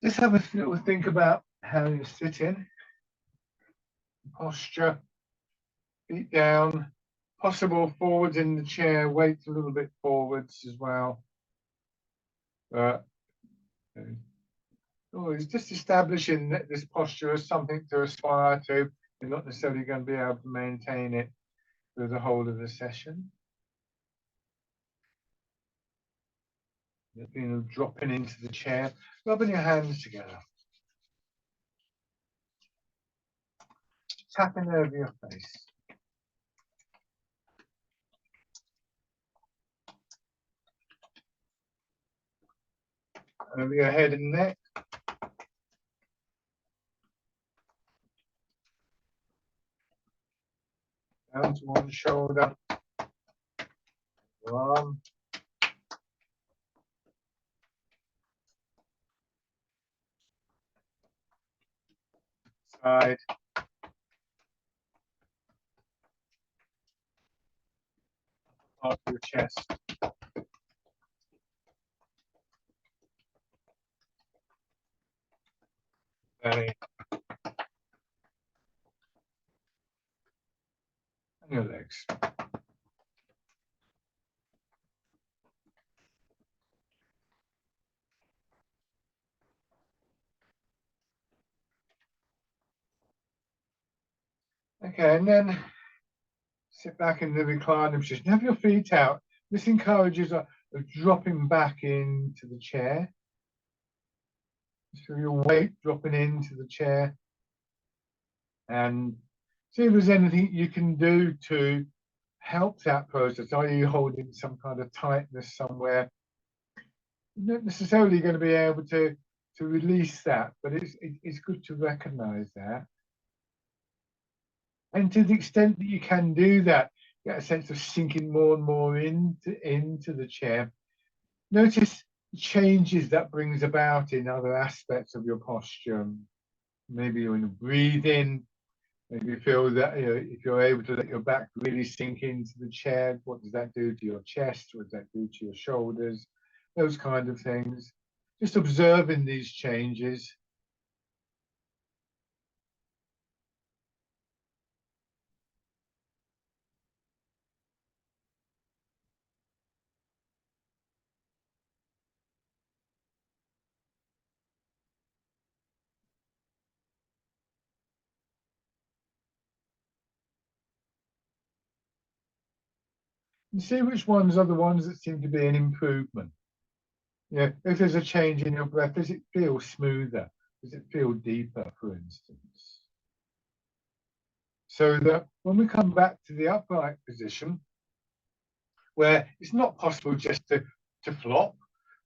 Just have a little think about how you're sitting, posture, feet down, possible forwards in the chair, weight a little bit forwards as well. It's just establishing that this posture as something to aspire to. You're not necessarily going to be able to maintain it through the whole of the session. Dropping into the chair, rubbing your hands together. Tapping over your face. Over your head and neck. Down to one shoulder. Arm. Side. Part of your chest. Belly. And your legs. Okay, and then sit back in the recliner position. Have your feet out. This encourages a dropping back into the chair. So your weight dropping into the chair. And see if there's anything you can do to help that process. Are you holding some kind of tightness somewhere? You're not necessarily going to be able to release that, but it's good to recognize that. And to the extent that you can do that, get a sense of sinking more and more into the chair. Notice the changes that brings about in other aspects of your posture. Maybe you're in a breathing. Maybe you feel that if you're able to let your back really sink into the chair, what does that do to your chest? What does that do to your shoulders? Those kind of things. Just observing these changes. And see which ones are the ones that seem to be an improvement. Yeah, if there's a change in your breath, does it feel smoother? Does it feel deeper, for instance? So that when we come back to the upright position, where it's not possible just to flop,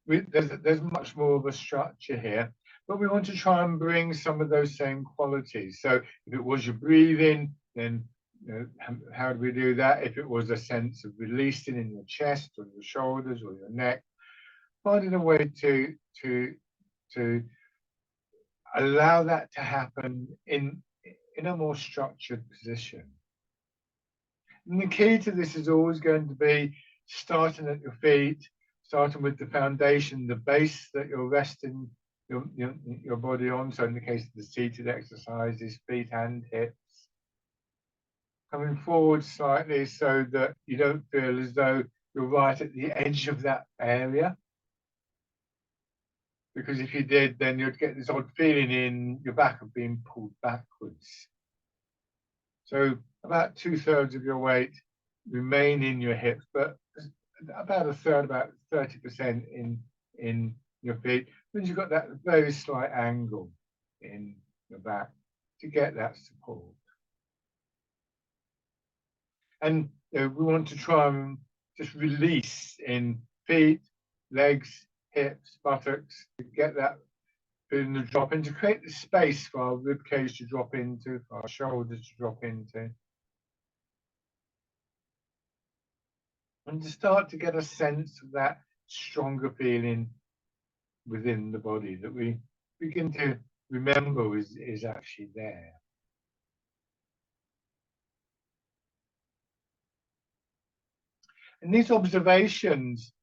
there's much more of a structure here, but we want to try and bring some of those same qualities. So if it was your breathing, then how do we do that? If it was a sense of releasing in your chest or your shoulders or your neck, finding a way to allow that to happen in a more structured position. And the key to this is always going to be starting at your feet, starting with the foundation, the base that you're resting your body on. So in the case of the seated exercises, feet and hips. Coming forward slightly so that you don't feel as though you're right at the edge of that area. Because if you did, then you'd get this odd feeling in your back of being pulled backwards. So about 2/3 of your weight remain in your hips, but about a third, about 30% in your feet. Then you've got that very slight angle in your back to get that support. And we want to try and just release in feet, legs, hips, buttocks to get that feeling to drop in, to create the space for our rib cage to drop into, for our shoulders to drop into. And to start to get a sense of that stronger feeling within the body that we begin to remember is actually there. And these observations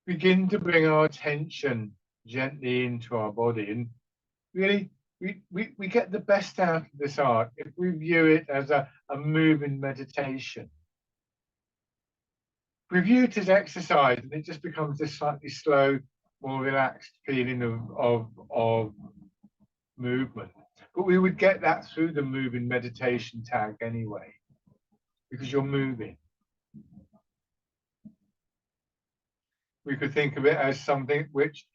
begin to bring our attention gently into our body. And really, we get the best out of this art if we view it as a moving meditation. If we view it as exercise, and it just becomes this slightly slow, more relaxed feeling of movement. But we would get that through the moving meditation tag anyway, because you're moving. We could think of it as something which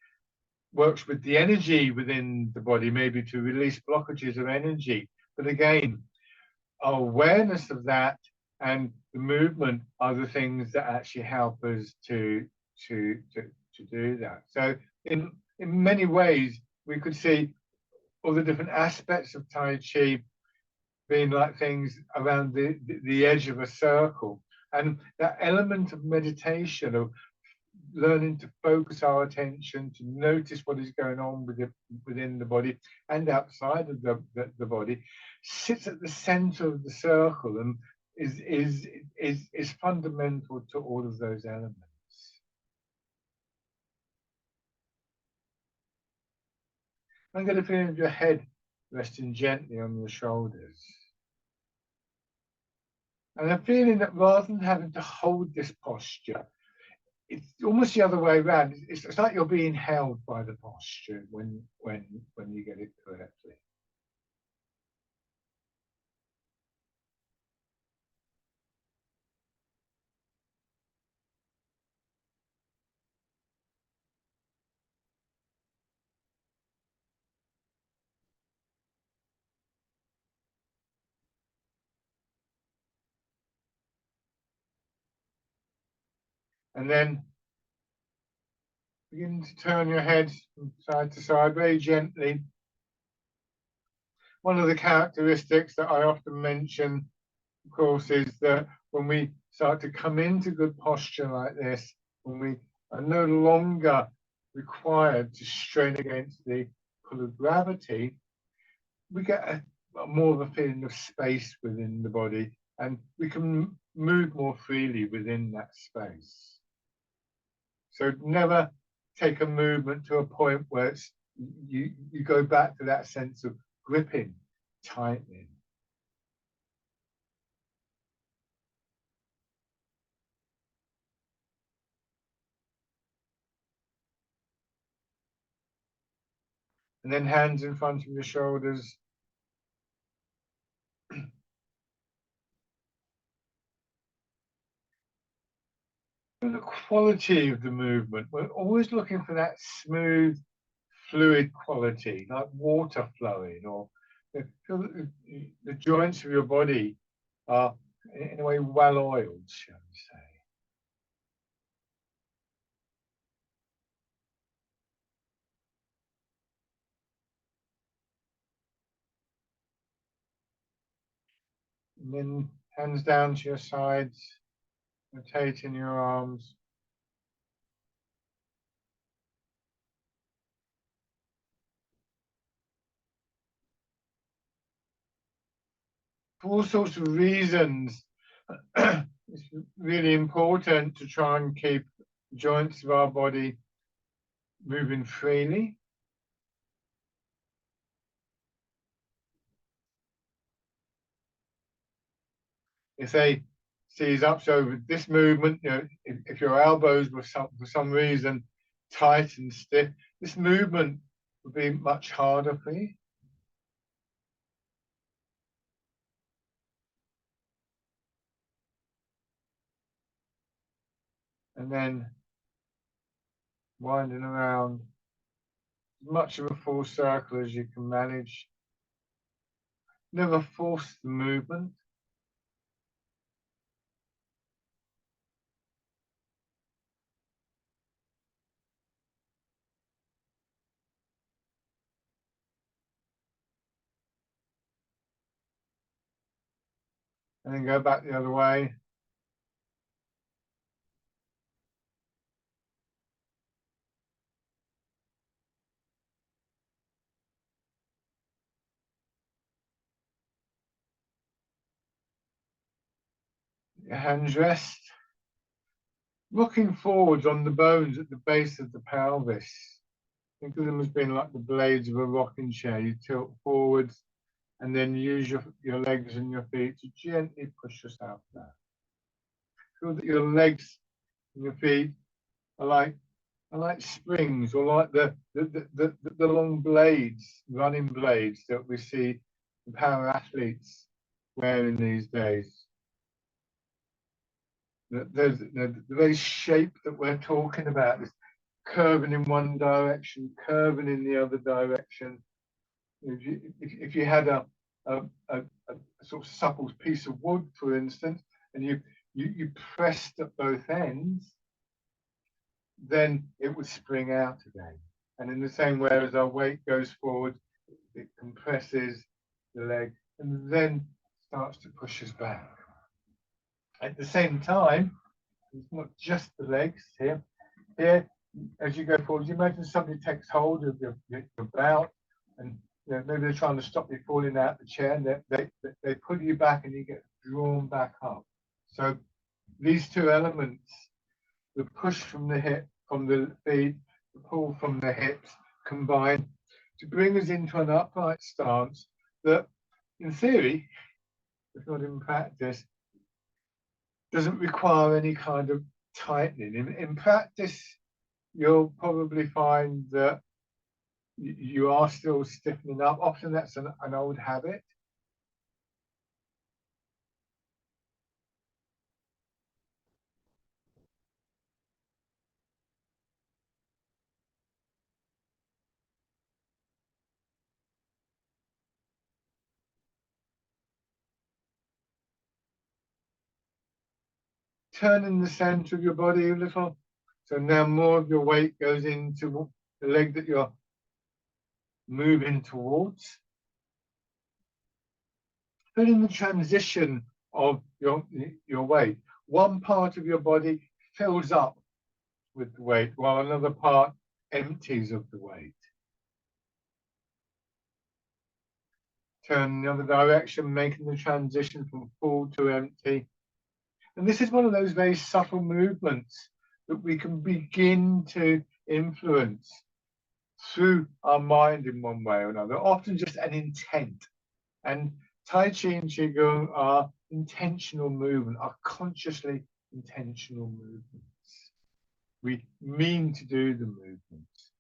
works with the energy within the body, maybe to release blockages of energy. But again, our awareness of that and the movement are the things that actually help us to do that. So in many ways, we could see all the different aspects of Tai Chi being like things around the edge of a circle. And that element of meditation, of learning to focus our attention, to notice what is going on within the body and outside of the body, sits at the center of the circle and is fundamental to all of those elements. I'm going to feel your head resting gently on your shoulders. And I'm feeling that rather than having to hold this posture, it's almost the other way around. It's like you're being held by the posture when you get it correctly. And then begin to turn your head from side to side very gently. One of the characteristics that I often mention, of course, is that when we start to come into good posture like this, when we are no longer required to strain against the pull of gravity, we get more of a feeling of space within the body, and we can move more freely within that space. So never take a movement to a point where it's, you go back to that sense of gripping, tightening. And then hands in front of your shoulders. The quality of the movement, we're always looking for that smooth, fluid quality, like water flowing, or the joints of your body are in a way well oiled, shall we say. And then hands down to your sides, rotating your arms. For all sorts of reasons, it's really important to try and keep the joints of our body moving freely. If they seize up, so with this movement, you know, if your elbows were for some reason tight and stiff, this movement would be much harder for you. And then winding around as much of a full circle as you can manage. Never force the movement. And then go back the other way. Your hands rest. Looking forwards on the bones at the base of the pelvis. Think of them as being like the blades of a rocking chair. You tilt forwards and then use your legs and your feet to gently push yourself down. Feel that your legs and your feet are like springs, or like the long blades, running blades that we see the power athletes wearing these days. The very shape that we're talking about is curving in one direction, curving in the other direction. If you had a sort of supple piece of wood, for instance, and you pressed at both ends, then it would spring out again. And in the same way as our weight goes forward, it compresses the leg and then starts to push us back. At the same time, it's not just the legs here. Here, as you go forward, you imagine somebody takes hold of your belt, and maybe they're trying to stop you falling out the chair, and they pull you back and you get drawn back up. So these two elements, the push from the hip, from the feet, the pull from the hips, combine to bring us into an upright stance that, in theory, if not in practice, doesn't require any kind of tightening. In practice, you'll probably find that you are still stiffening up. Often that's an old habit. Turning the center of your body a little. So now more of your weight goes into the leg that you're moving towards. Feeling the transition of your weight. One part of your body fills up with the weight while another part empties of the weight. Turn the other direction, making the transition from full to empty. And this is one of those very subtle movements that we can begin to influence through our mind in one way or another, often just an intent. And Tai Chi and Qigong are intentional movement, are consciously intentional movements. We mean to do the movements.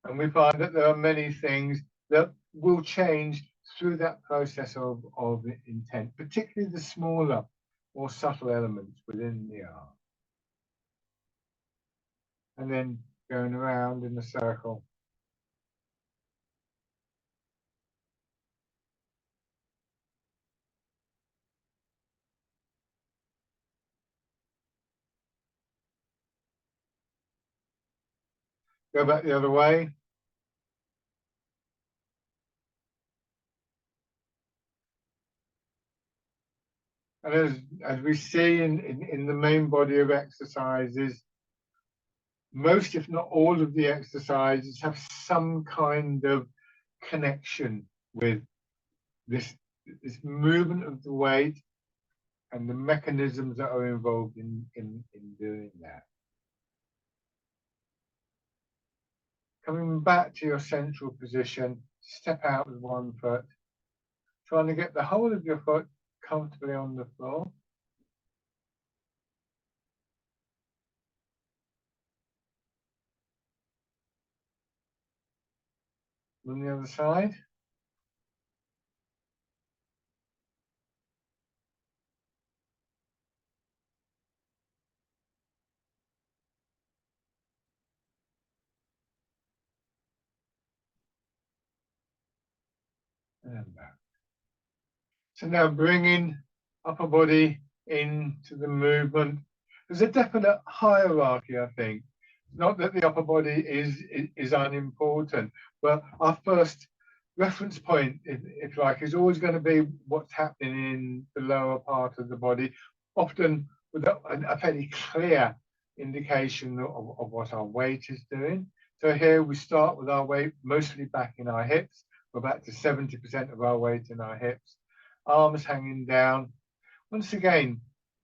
And we find that there are many things that will change through that process of intent, particularly the smaller, more subtle elements within the art. And then going around in a circle. Go back the other way. And as we see in the main body of exercises, most, if not all, of the exercises have some kind of connection with this movement of the weight and the mechanisms that are involved in doing that. Coming back to your central position, step out with one foot, trying to get the whole of your foot comfortably on the floor. On the other side. And back. So now bringing upper body into the movement. There's a definite hierarchy, I think. Not that the upper body is unimportant, but our first reference point, if you like, is always going to be what's happening in the lower part of the body, often with a fairly clear indication of what our weight is doing. So here we start with our weight mostly back in our hips. We're back to 70% of our weight in our hips. Arms hanging down. Once again,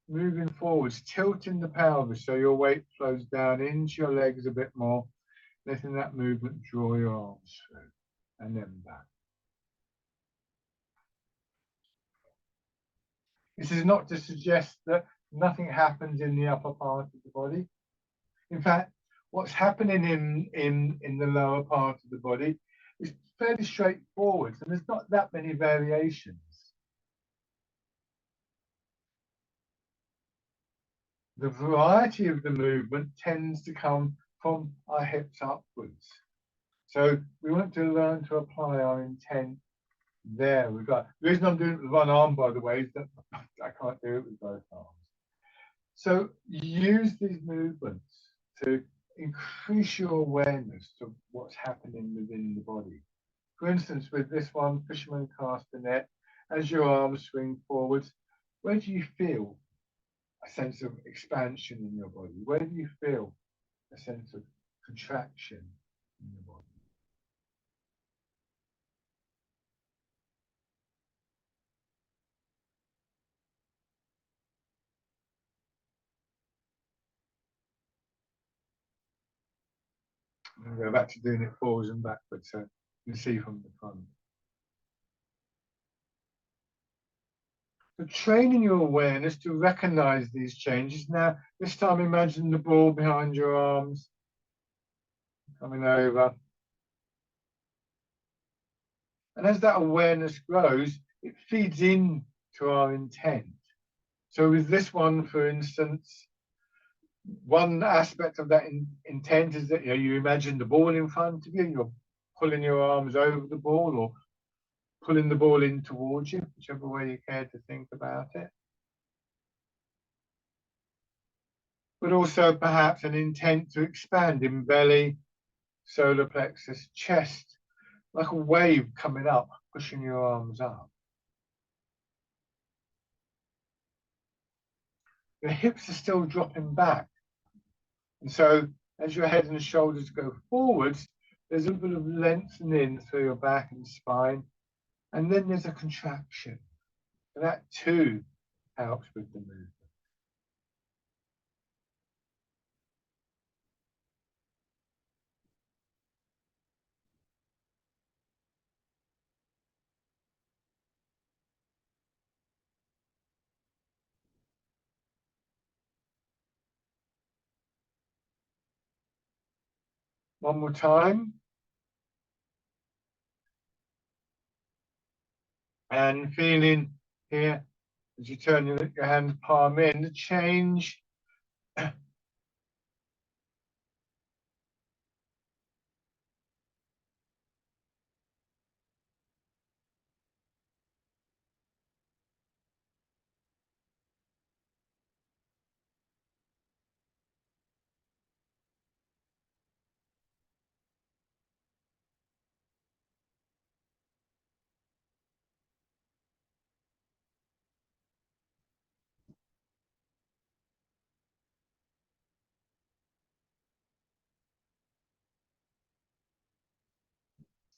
moving forwards, tilting the pelvis so your weight flows down into your legs a bit more. letting that movement draw your arms through and then back. This is not to suggest that nothing happens in the upper part of the body. In fact, what's happening in the lower part of the body is fairly straightforward, and there's not that many variations. The variety of the movement tends to come from our hips upwards. So we want to learn to apply our intent there. We've got, the reason I'm doing it with one arm, by the way, is that I can't do it with both arms. So use these movements to increase your awareness to what's happening within the body. For instance, with this one, fisherman castanet, as your arms swing forwards, where do you feel a sense of expansion in your body? Where do you feel a sense of contraction in your body? I'm going to go back to doing it forwards and backwards so you can see from the front. So training your awareness to recognize these changes. Now, this time imagine the ball behind your arms coming over. And as that awareness grows, it feeds into our intent. So with this one, for instance, one aspect of that intent is that you imagine the ball in front of you, you're pulling your arms over the ball or pulling the ball in towards you, whichever way you care to think about it. But also perhaps an intent to expand in belly, solar plexus, chest, like a wave coming up, pushing your arms up. The hips are still dropping back. And so as your head and shoulders go forwards, there's a bit of lengthening through your back and spine. And then there's a contraction. And that too helps with the movement. One more time. And feeling here, as you turn your hand palm in, the change.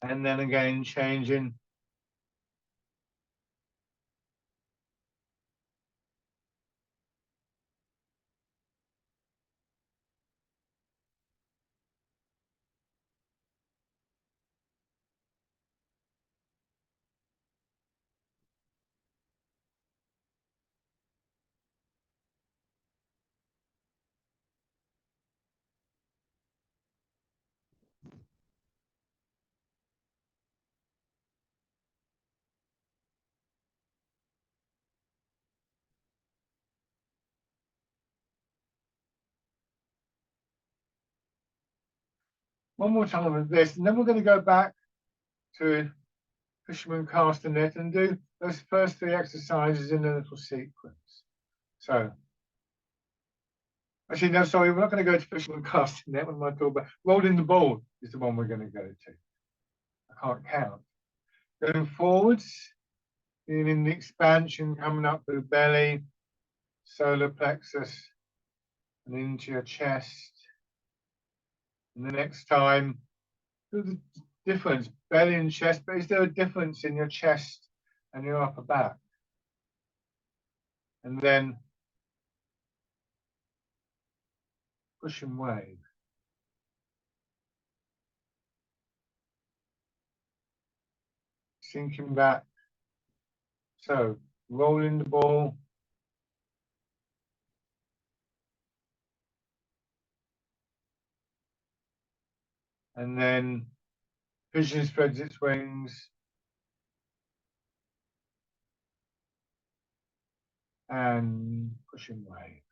And then again, changing. One more time with this, and then we're going to go back to fisherman castanet and do those first three exercises in a little sequence. So, actually, no, sorry, we're not going to go to fisherman castanet. What am I talking about? Rolling the ball is the one we're going to go to. I can't count. Going forwards, feeling the expansion coming up through belly, solar plexus, and into your chest. And the next time, do the difference, belly and chest, but is there a difference in your chest and your upper back? And then push and wave. sinking back. So rolling the ball. And then pigeon spreads its wings. And pushing away.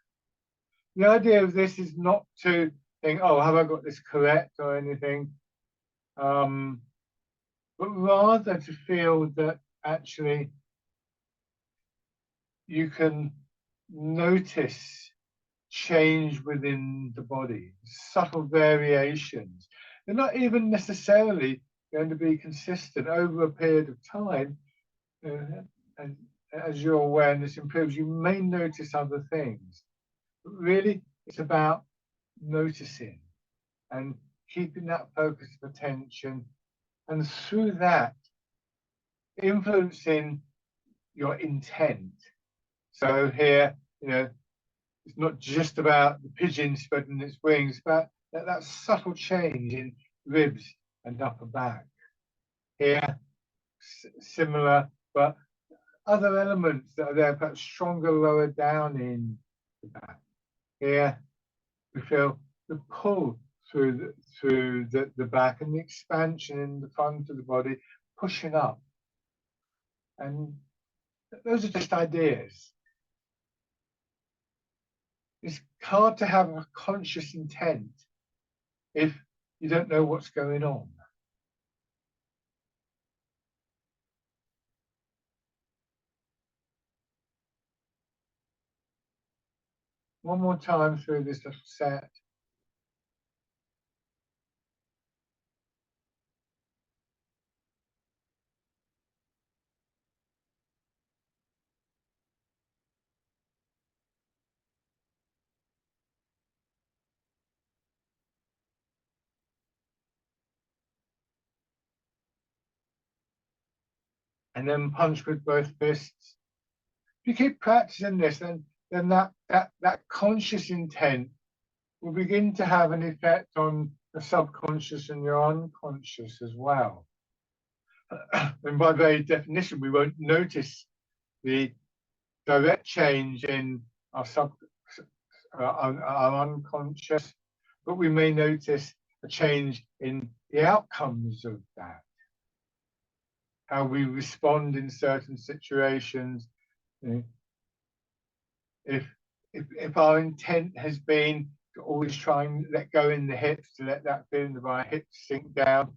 The idea of this is not to think, oh, have I got this correct or anything? But rather to feel that actually you can notice change within the body, subtle variations. They're not even necessarily going to be consistent over a period of time. And as your awareness improves, you may notice other things. But really, it's about noticing and keeping that focus of attention, and through that, influencing your intent. So here, it's not just about the pigeon spreading its wings, but that subtle change in ribs and upper back. Here, similar, but other elements that are there, perhaps stronger lower down in the back. Here, we feel the pull through the back and the expansion in the front of the body, pushing up. And those are just ideas. It's hard to have a conscious intent if you don't know what's going on. One more time through this little set. And then punch with both fists. If you keep practicing this, then that conscious intent will begin to have an effect on the subconscious and your unconscious as well. And by very definition, we won't notice the direct change in our unconscious, but we may notice a change in the outcomes of that. How we respond in certain situations. If our intent has been to always try and let go in the hips, to let that feeling of our hips sink down,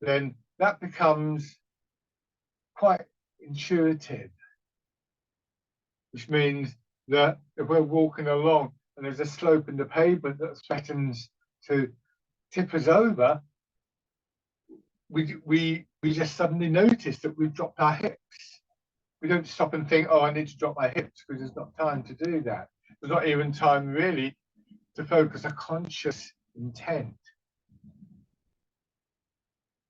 then that becomes quite intuitive, which means that if we're walking along and there's a slope in the pavement that threatens to tip us over, we just suddenly notice that we've dropped our hips. We don't stop and think, oh, I need to drop my hips, because there's not time to do that. There's not even time really to focus a conscious intent.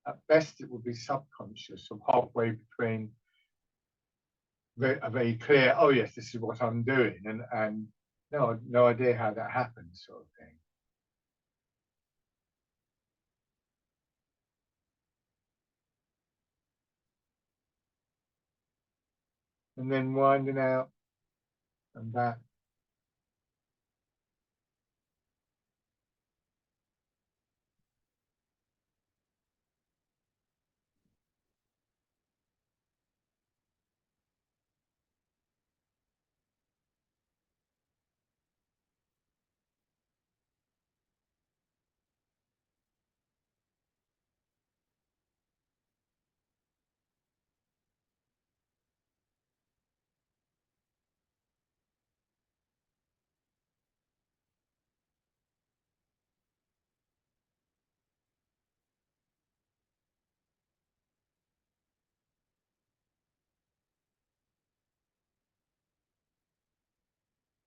At best, it will be subconscious, or halfway between a very clear, oh yes, this is what I'm doing, and no idea how that happens, sort of thing. And then winding out and back.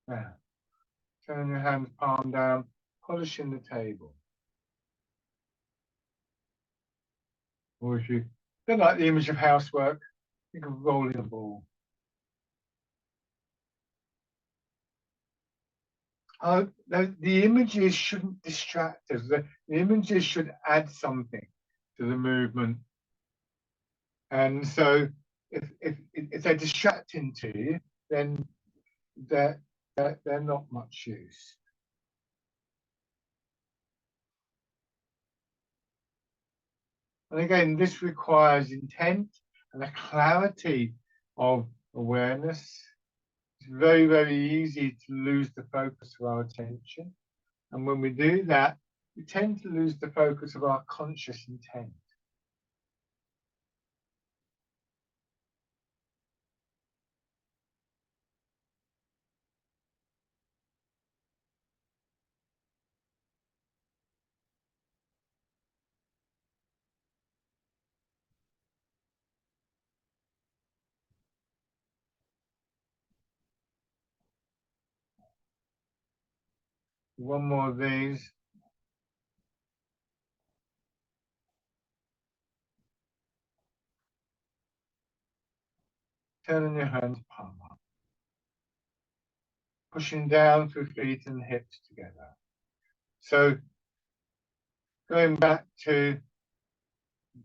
Now, turn your hands palm down, polishing the table. Or if you don't like the image of housework, think of rolling a ball. The images shouldn't distract us. The images should add something to the movement. And so if they're distracting to you, then they're, they're not much use. And again, this requires intent and a clarity of awareness. It's very, very easy to lose the focus of our attention. And when we do that, we tend to lose the focus of our conscious intent. One more of these. Turning your hands palm up. Pushing down through feet and hips together. So going back to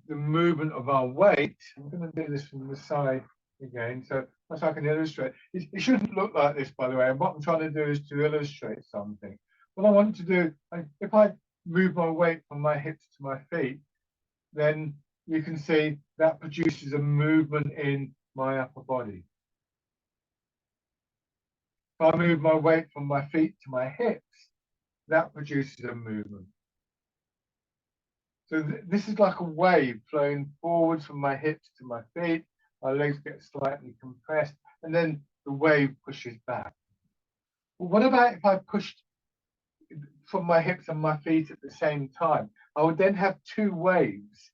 the movement of our weight, I'm going to do this from the side again, so as I can illustrate. It shouldn't look like this, by the way, and what I'm trying to do is to illustrate something. What I want to do, if I move my weight from my hips to my feet, then you can see that produces a movement in my upper body. If I move my weight from my feet to my hips, that produces a movement. So this is like a wave flowing forwards from my hips to my feet. My legs get slightly compressed, and then the wave pushes back. Well, what about if I pushed from my hips and my feet at the same time? I would then have two waves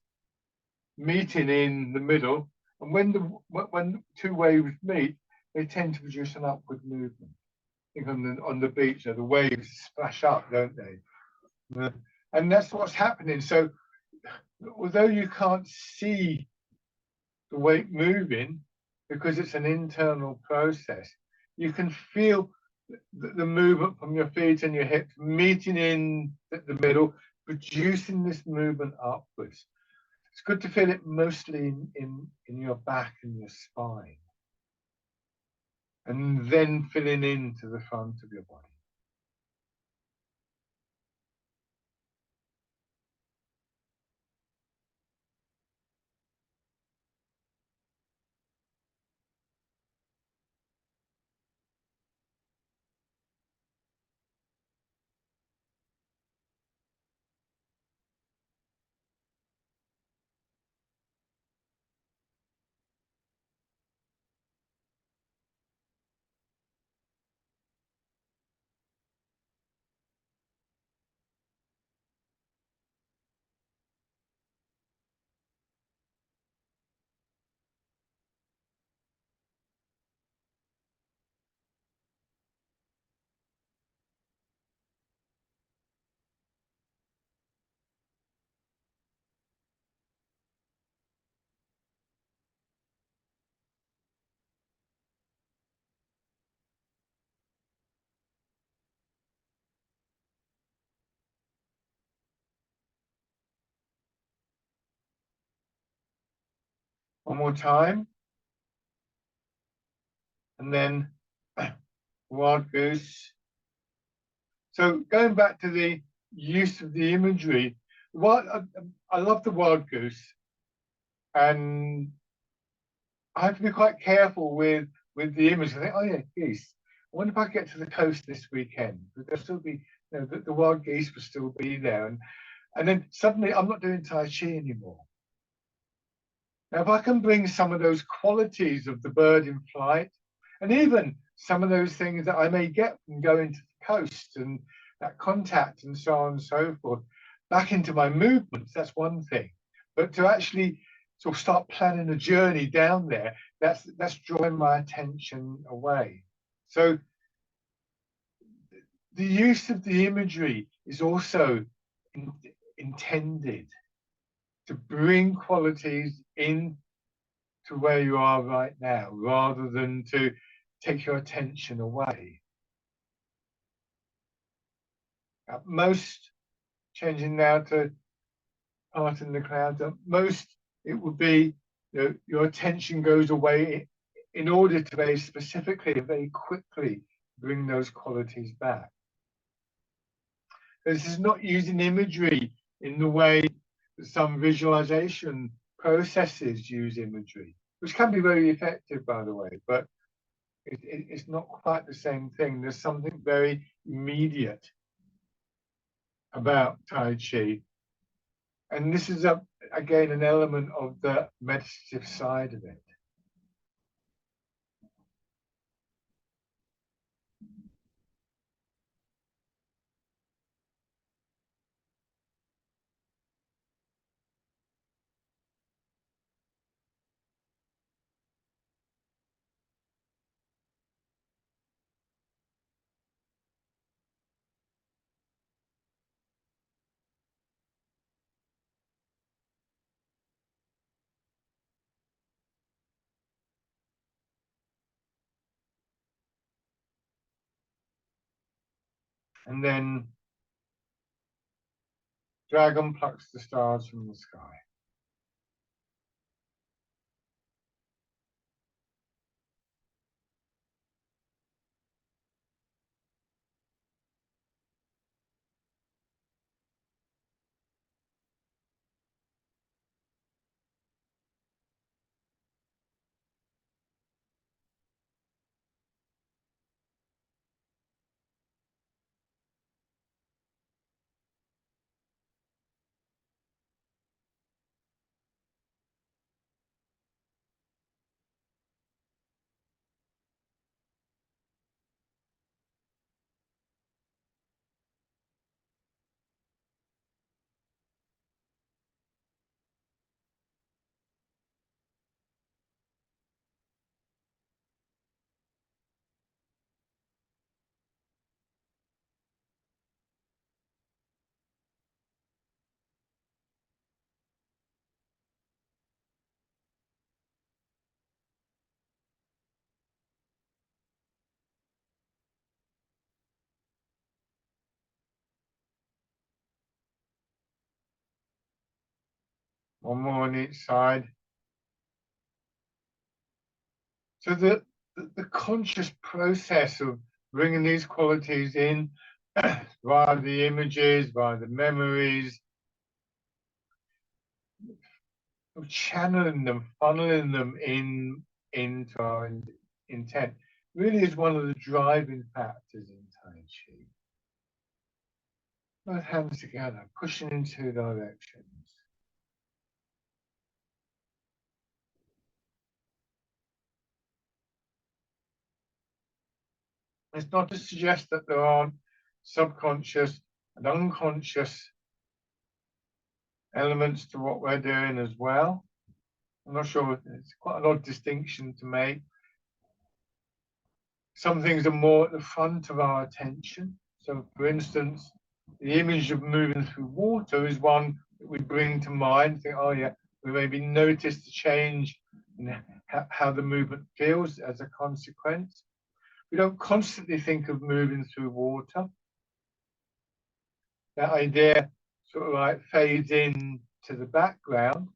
meeting in the middle, and when two waves meet, they tend to produce an upward movement. I think on the beach, the waves splash up, don't they? And that's what's happening. So although you can't see the weight moving because it's an internal process, you can feel the movement from your feet and your hips meeting in the middle, producing this movement upwards. It's good to feel it mostly in your back and your spine, and then filling into the front of your body. One more time, and then wild goose. So going back to the use of the imagery, what I love the wild goose, and I have to be quite careful with the image. I think, oh yeah, geese. I wonder if I get to the coast this weekend. There'll still be, the wild geese will still be there, and then suddenly I'm not doing Tai Chi anymore. Now, if I can bring some of those qualities of the bird in flight, and even some of those things that I may get from going to the coast and that contact and so on and so forth, back into my movements, that's one thing. But to actually sort of start planning a journey down there, that's drawing my attention away. So the use of the imagery is also intended to bring qualities in to where you are right now, rather than to take your attention away. At most, changing now to part in the clouds, at most it would be your attention goes away in order to very specifically and very quickly bring those qualities back. This is not using imagery in the way that some visualization processes use imagery, which can be very effective, by the way, but it's not quite the same thing. There's something very immediate about Tai Chi. And this is, again, an element of the meditative side of it. And then dragon plucks the stars from the sky. One more on each side. So the conscious process of bringing these qualities in via the images, via the memories, of channeling them, funneling them into our intent, really is one of the driving factors in Tai Chi. Both hands together, pushing in two directions. It's not to suggest that there aren't subconscious and unconscious elements to what we're doing as well. I'm not sure, it's quite an odd distinction to make. Some things are more at the front of our attention. So, for instance, the image of moving through water is one that we bring to mind. Think, oh yeah, we maybe notice the change in how the movement feels as a consequence. We don't constantly think of moving through water. That idea sort of like fades in to the background,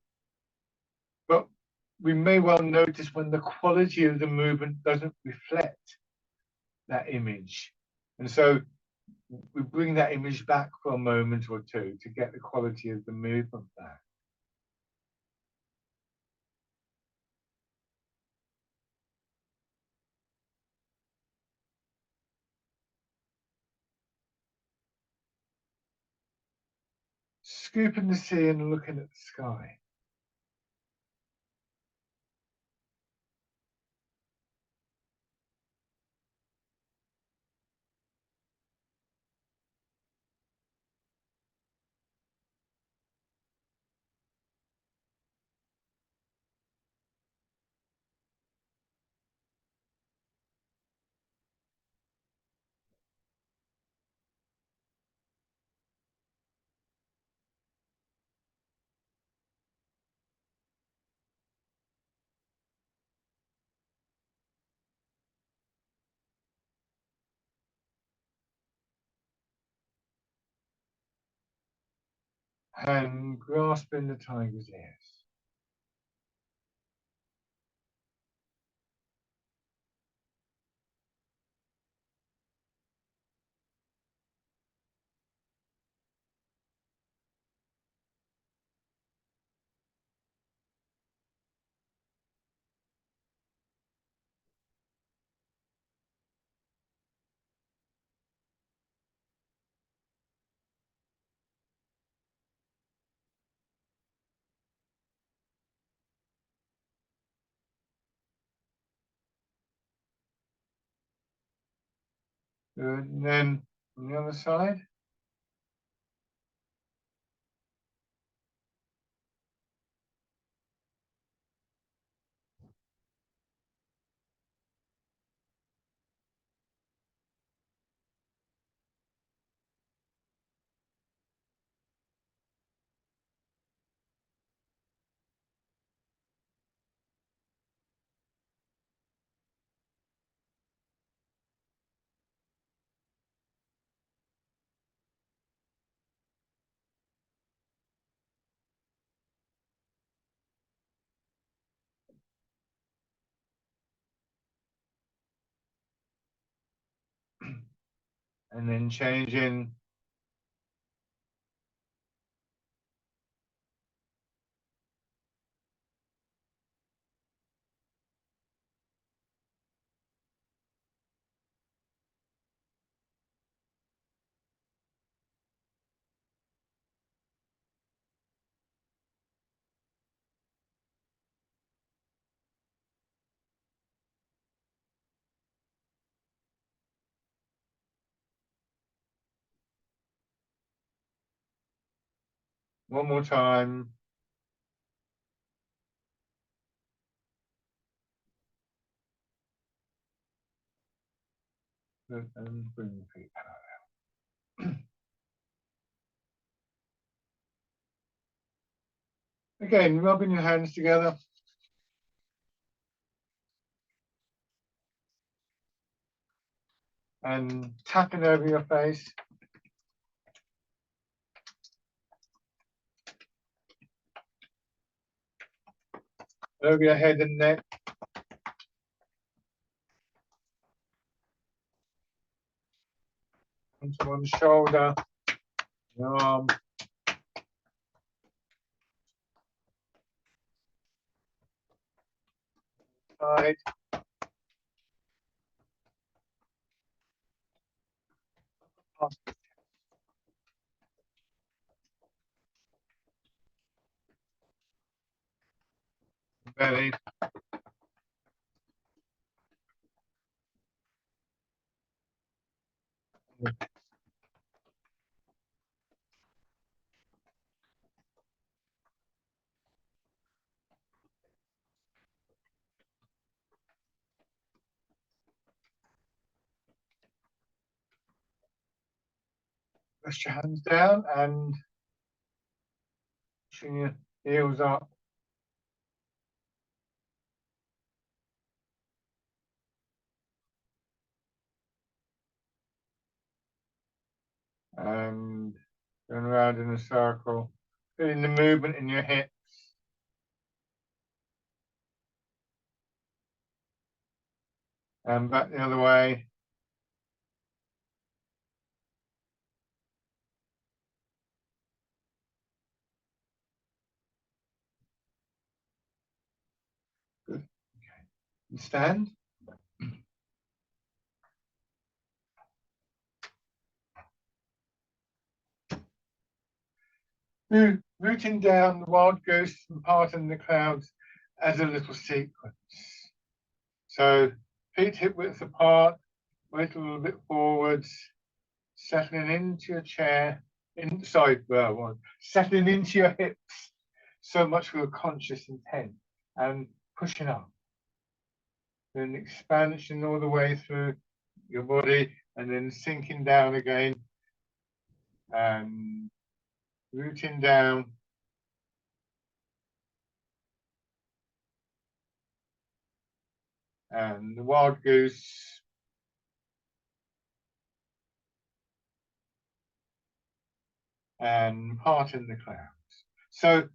but we may well notice when the quality of the movement doesn't reflect that image. And so we bring that image back for a moment or two to get the quality of the movement back. Scooping the sea and looking at the sky. And grasping the tiger's ears. Good. And then on the other side. And then changing one more time. And bring the feet parallel. Again, rubbing your hands together. And tapping over your face. Over your head and neck. Onto one shoulder, your arm. Side. Belly. Rest your hands down and pushing your heels up. And going around in a circle, feeling the movement in your hips. And back the other way. Good. Okay. And stand. Rooting down the wild goose and parting the clouds as a little sequence. So feet hip width apart, weight a little bit forwards, settling into your chair, settling into your hips, so much for your conscious intent, and pushing up. Then expansion all the way through your body, and then sinking down again, and rooting down. And the wild goose. And parting the clouds. So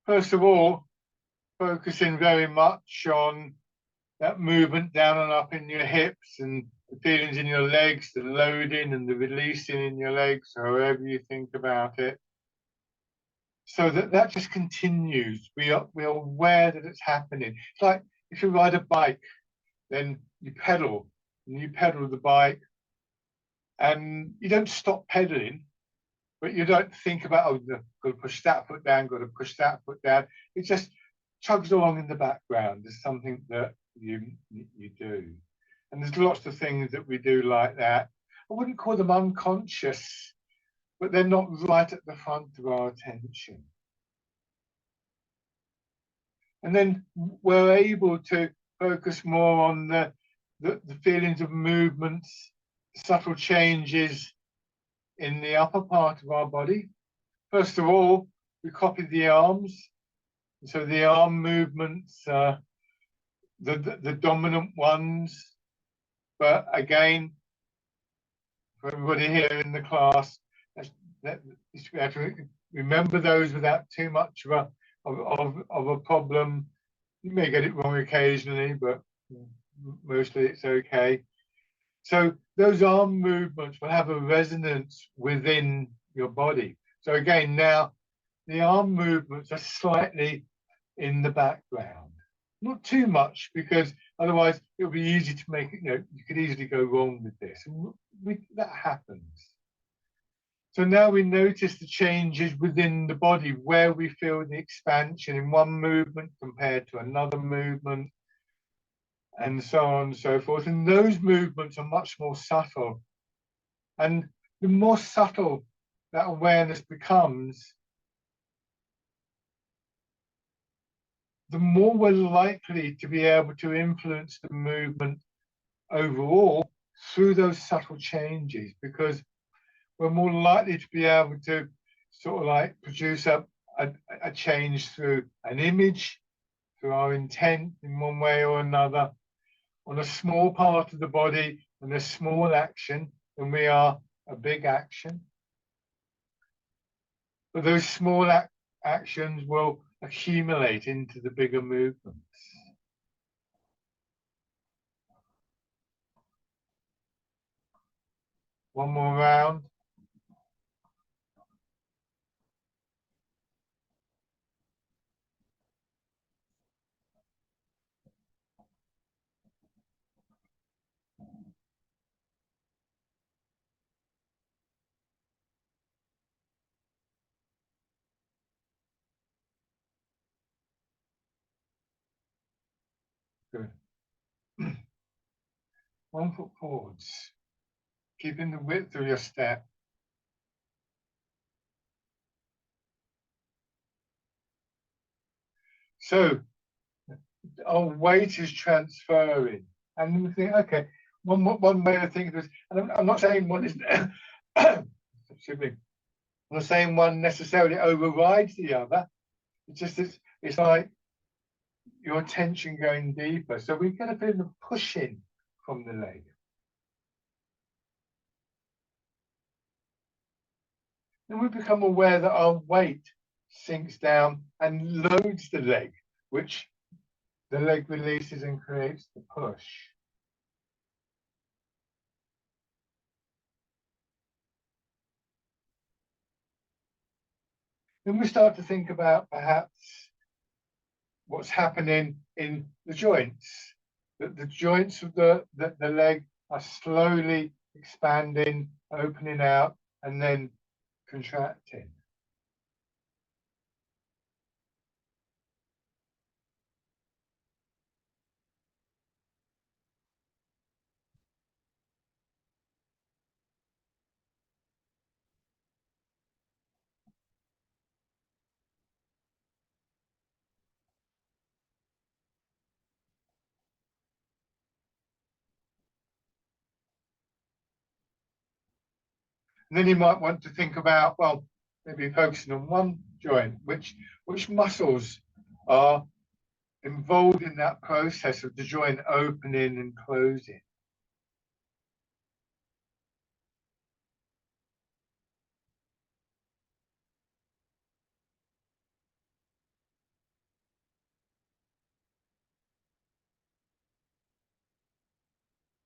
first of all, focusing very much on that movement down and up in your hips and the feelings in your legs, the loading and the releasing in your legs, however you think about it. So that just continues. We are aware that it's happening. It's like if you ride a bike, then you pedal and you pedal the bike and you don't stop pedaling, but you don't think about, oh, got to push that foot down, got to push that foot down. It just chugs along in the background. There's something that you do. And there's lots of things that we do like that. I wouldn't call them unconscious, but they're not right at the front of our attention. And then we're able to focus more on the feelings of movements, subtle changes in the upper part of our body. First of all, we copy the arms. So the arm movements, the dominant ones. But again, for everybody here in the class, we have to remember those without too much of a problem. You may get it wrong occasionally, but mostly it's okay. So those arm movements will have a resonance within your body. So again, now the arm movements are slightly in the background. Not too much, because otherwise it would be easy to make it, you could easily go wrong with this. And that happens. So now we notice the changes within the body, where we feel the expansion in one movement compared to another movement, and so on and so forth. And those movements are much more subtle. And the more subtle that awareness becomes, the more we're likely to be able to influence the movement overall through those subtle changes, because we're more likely to be able to sort of like produce a change through an image, through our intent in one way or another, on a small part of the body and a small action, than we are a big action. But those small actions will accumulate into the bigger movements. One more round. Good. 1 foot forwards, keeping the width of your step. So our weight is transferring. And we think, okay, one way of thinking of this, and I'm not saying one is, excuse me, I'm not saying one necessarily overrides the other. It's just, it's like your attention going deeper. So we get a bit of pushing from the leg. Then we become aware that our weight sinks down and loads the leg, which the leg releases and creates the push. Then we start to think about perhaps what's happening in the joints, that the joints of the leg are slowly expanding, opening out, and then contracting. And then you might want to think about, well, maybe focusing on one joint, which muscles are involved in that process of the joint opening and closing.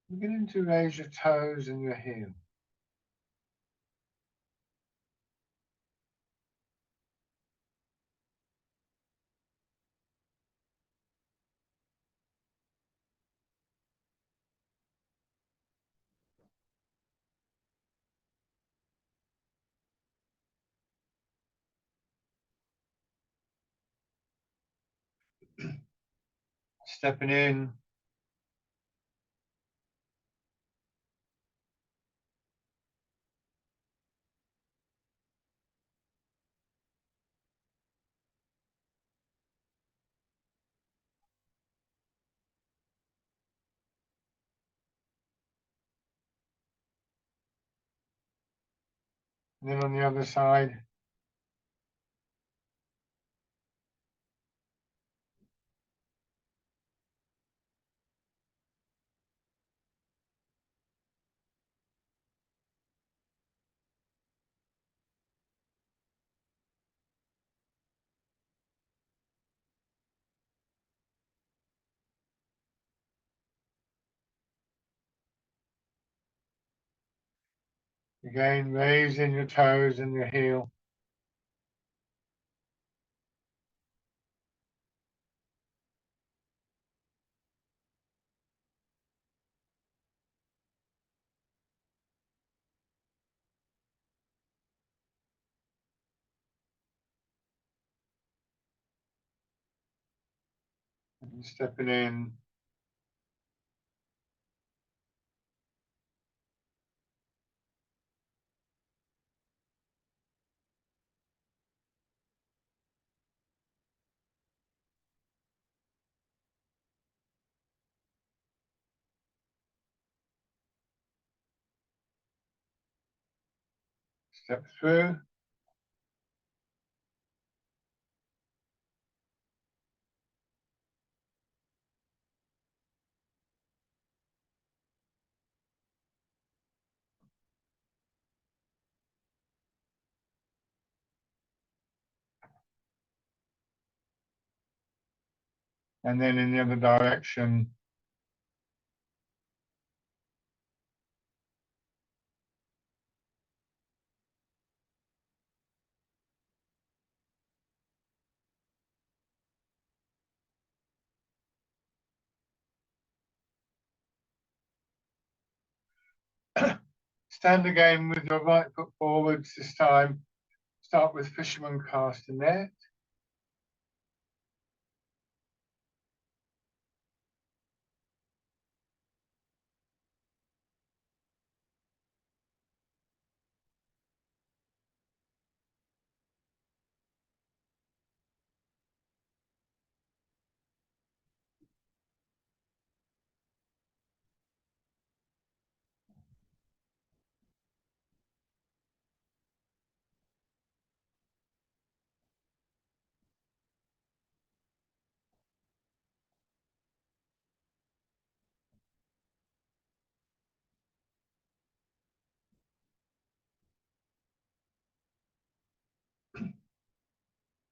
Beginning to raise your toes and your heel. Stepping in. And then on the other side. Again, raising your toes and your heel. And stepping in. Step through. And then in the other direction. Stand again with your right foot forwards this time. Start with fisherman castanet.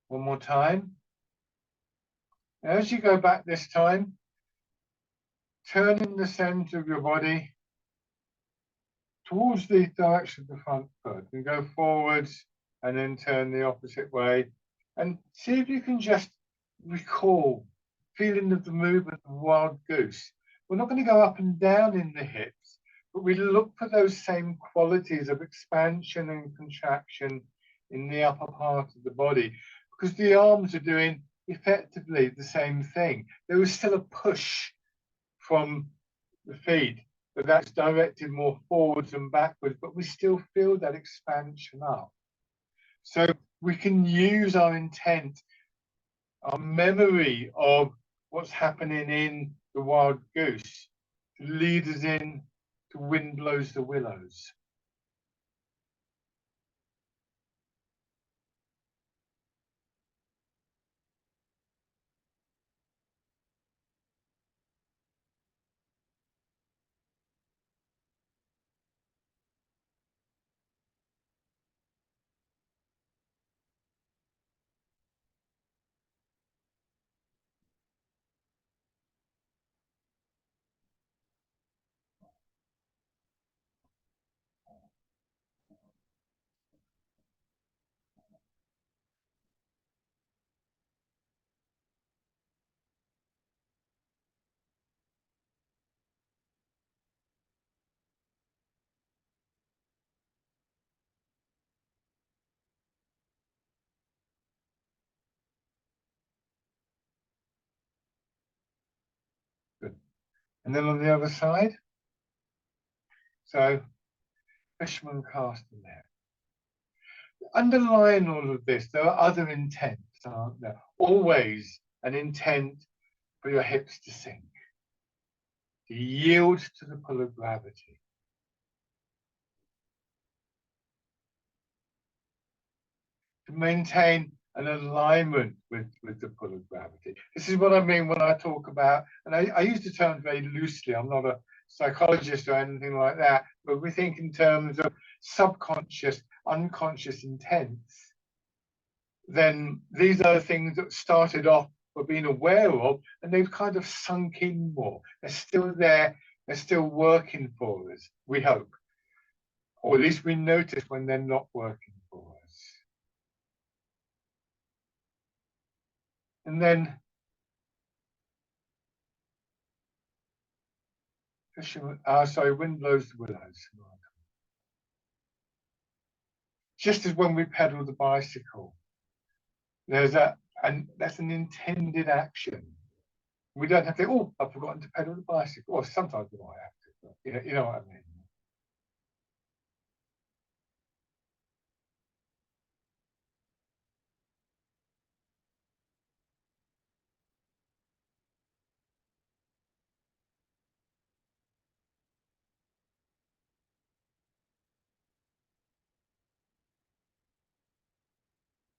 One more time. As you go back this time, turn in the center of your body towards the direction of the front foot and go forwards and then turn the opposite way. And see if you can just recall feeling of the movement of wild goose. We're not going to go up and down in the hips, but we look for those same qualities of expansion and contraction in the upper part of the body, because the arms are doing effectively the same thing. There is still a push from the feet, but that's directed more forwards and backwards, but we still feel that expansion up. So we can use our intent, our memory of what's happening in the wild goose to lead us in to Wind Blows the Willows. Good. And then on the other side, so fisherman castanet. Underlying all of this, there are other intents, aren't there? Always an intent for your hips to sink, to yield to the pull of gravity. to maintain an alignment with the pull of gravity. This is what I mean when I talk about, and I use the term very loosely. I'm not a psychologist or anything like that, but we think in terms of subconscious, unconscious intents. Then these are things that started off we're being aware of, and they've kind of sunk in more. They're still there, they're still working for us, we hope. Or at least we notice when they're not working for us. And then, sorry, wind blows the willows. Just as when we pedal the bicycle, there's that, and that's an intended action. We don't have to, oh, I've forgotten to pedal the bicycle. Or sometimes we might have to, but you know what I mean.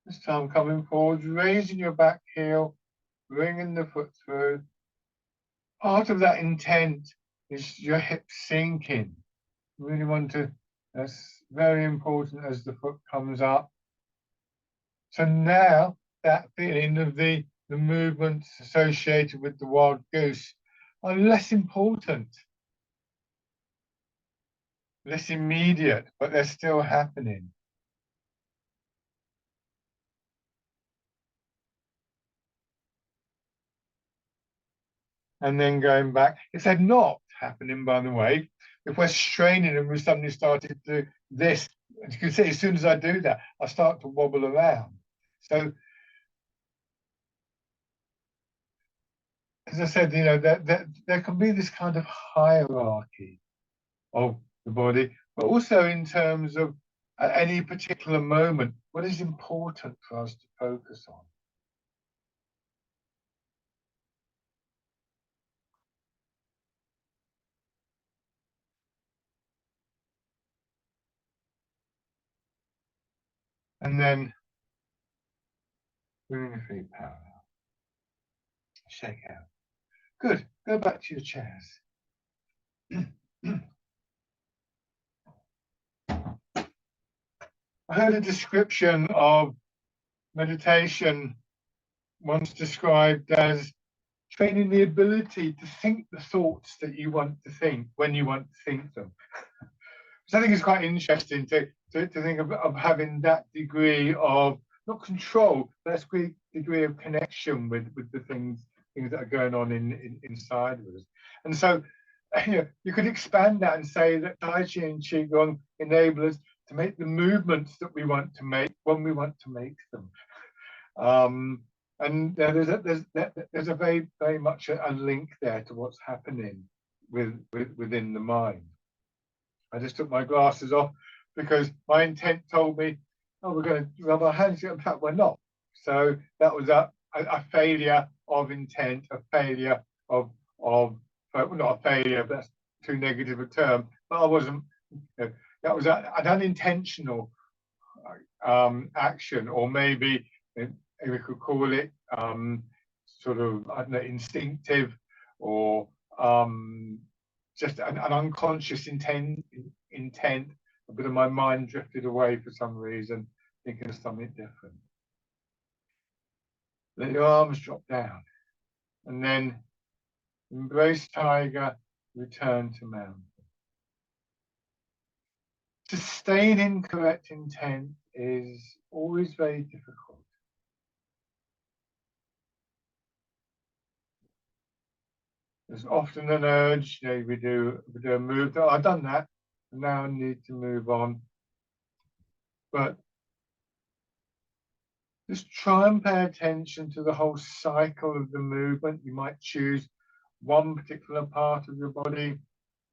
This time coming forward, raising your back heel, bringing the foot through. Part of that intent is your hips sinking. You really want to, that's very important as the foot comes up. So now that feeling of the movements associated with the wild goose are less important, less immediate, but they're still happening. And then going back, if they're not happening, by the way, if we're straining and we suddenly started to do this, as you can see, as soon as I do that, I start to wobble around. So, as I said, you know, there can be this kind of hierarchy of the body, but also in terms of at any particular moment, what is important for us to focus on. And then bring your feet parallel. Shake out. Good. Go back to your chairs. I heard a description of meditation once described as training the ability to think the thoughts that you want to think when you want to think them. So I think it's quite interesting to think of having that degree of not control, but that degree of connection with the things that are going on inside of us. And so you could expand that and say that Tai Chi and Qigong enable us to make the movements that we want to make when we want to make them. And there's a very much a link there to what's happening within the mind. I just took my glasses off because my intent told me, oh, we're going to rub our hands. In fact, we're not. So that was a failure of intent, a failure of not a failure, but that's too negative a term. But I wasn't. That was an unintentional action, or maybe we could call it sort of, I don't know, instinctive, or just an unconscious intent, a bit of my mind drifted away for some reason, thinking of something different. Let your arms drop down, and then embrace tiger, return to mountain. Sustaining correct intent is always very difficult. There's often an urge, you know, we do a move. Oh, I've done that, and now I need to move on. But just try and pay attention to the whole cycle of the movement. You might choose one particular part of your body,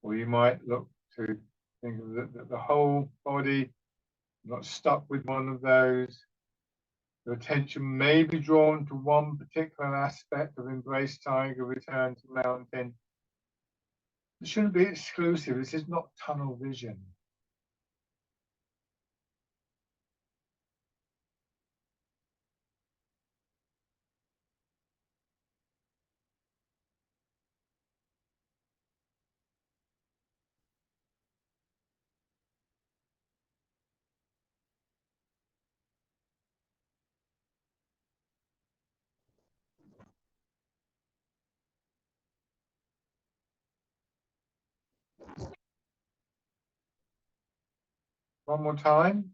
or you might look to think of the whole body, not stuck with one of those. Your attention may be drawn to one particular aspect of embrace tiger, return to mountain. It shouldn't be exclusive. This is not tunnel vision. One more time.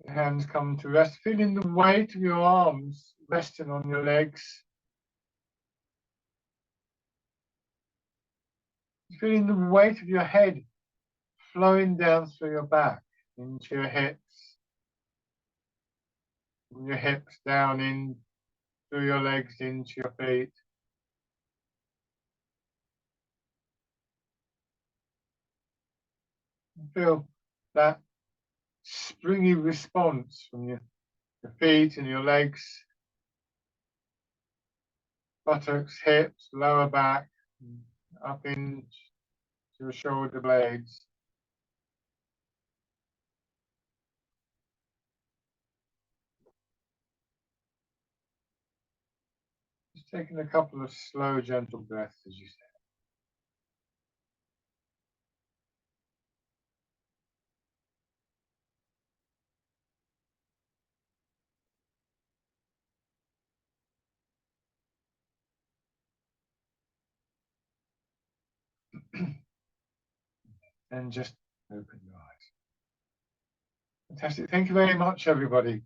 Your hands come to rest, feeling the weight of your arms resting on your legs. Feeling the weight of your head flowing down through your back into your hips. From your hips down in through your legs into your feet. Feel that springy response from your feet and your legs, buttocks, hips, lower back, up into your shoulder blades. Just taking a couple of slow, gentle breaths as you say. And just open your eyes. Fantastic. Thank you very much, everybody.